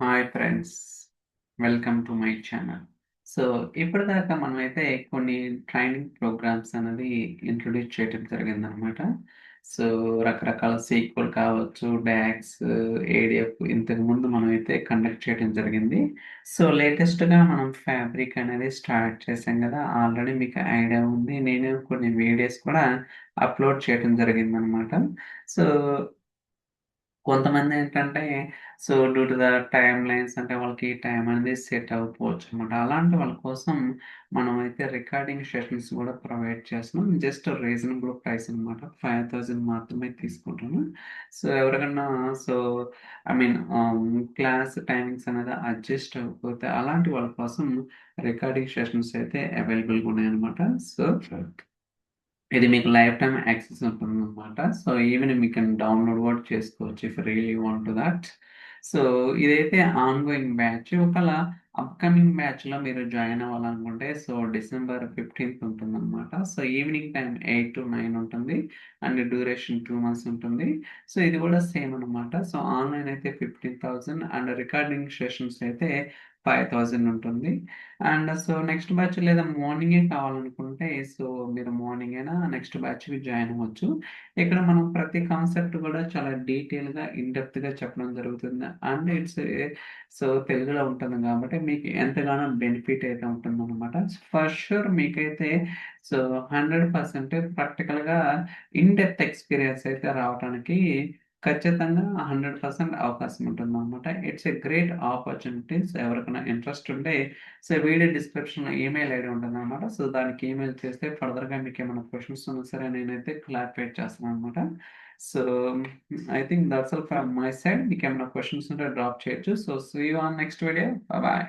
Hi friends. Welcome to my channel. So, ఇప్పటిదాకా మనమైతే కొన్ని ట్రైనింగ్ ప్రోగ్రామ్స్ అనేది ఇంట్రొడ్యూస్ చేయటం జరిగిందనమాట. సో, రకరకాల సీక్వెల్ కావచ్చు, డాక్స్, ఏడీఎఫ్ ఇంతకుముందు మనమైతే కండక్ట్ చేయడం జరిగింది. సో, లేటెస్ట్‌గా మనం ఫ్యాబ్రిక్ అనేది స్టార్ట్ చేశాం గదా! ఆల్రెడీ మీకు ఐడియా ఉంది. నేను కొన్ని వీడియోస్ కూడా అప్‌లోడ్ చేయడం జరిగిందనమాట. సో కొంతమందేంటంటే, due to the time lines అంటే వాళ్ళకి టైం అనేది సెట్ అవ్వకపోవచ్చనమాట. అలాంటి వాళ్ళ కోసం మనమైతే రికార్డింగ్ సెషన్స్ గూడా ప్రొవైడ్ చేస్తున్నాం. జస్ట్ రీజనబుల్ ప్రైస్ అనమాట. 5000 మాత్రమే తీసుకుంటాము. ఎవరికన్నా so, I mean class timings అనేది అడ్జస్ట్ అవ్వకపోతే అలాంటి వాళ్ళ కోసం రికార్డింగ్ సెషన్స్ అయితే అవైలబుల్‌గా ఉన్నాయన్నమాట. సో ఇది మీకు లైఫ్ టైమ్ యాక్సెస్ ఉంటుందనమాట. ఈవెన్ యూ కెన్ డౌన్‌లోడ్ కూడా చేసుకోవచ్చు if really want to that. So, ఇదైతే ఆన్‌గోయింగ్ బ్యాచ్. ఒకవేళ అప్‌కమింగ్ బ్యాచ్‌లో మీరు జాయిన్ అవ్వాలనుకుంటే డిసెంబర్ 15థ్ ఉంటుందనమాట. ఈవినింగ్ టైమ్ 8-9 ఉంటుంది. అండ్ డ్యూరేషన్ 2 మంత్స్ ఉంటుంది. ఇది కూడా సేమ్ అనమాట. ఆన్‌లైన్ అయితే 15,000 అండ్ రికార్డింగ్ సెషన్స్ అయితే 5,000 ఉంటుంది. నెక్స్ట్ బ్యాచ్ లేదా మార్నింగే కావాలనుకుంటే మీరు మార్నింగ్ అయినా నెక్స్ట్ బ్యాచ్‌కి జాయిన్ అవ్వచ్చు. ఇక్కడ మనం ప్రతి కాన్సెప్ట్ కూడా చాలా డీటెయిల్‌గా, ఇన్ డెప్త్‌గా చెప్పడం జరుగుతుంది. అండ్ ఇట్స్ తెలుగులో ఉంటుంది కాబట్టి మీకు ఎంతగానో బెనిఫిట్ అయితే ఉంటుందన్నమాట. ఫర్ ష్యూర్ మీకైతే సో 100% ప్రాక్టికల్‌గా ఇన్ డెప్త్ ఎక్స్‌పీరియన్స్ అయితే రావటానికి ఖచ్చితంగా 100% అవకాశం ఉంటుందన్నమాట. ఇట్స్ ఎ గ్రేట్ ఆపర్చునిటీస్ ఎవరికైనా ఇంట్రెస్ట్ ఉంటే వీడియో డిస్క్రిప్షన్‌లో ఈమెయిల్ ఐడీ ఉంటుందనమాట. దానికి ఈమెయిల్ చేస్తే ఫర్దర్‌గా మీకేమైనా క్వెషన్స్ ఉన్నా సరే నేనైతే క్లారిఫై చేస్తాననమాట. So, I think that's all from my side. మీకేమైనా క్వెషన్స్ ఉంటే డ్రాప్ చేయొచ్చు. See you on next video. Bye.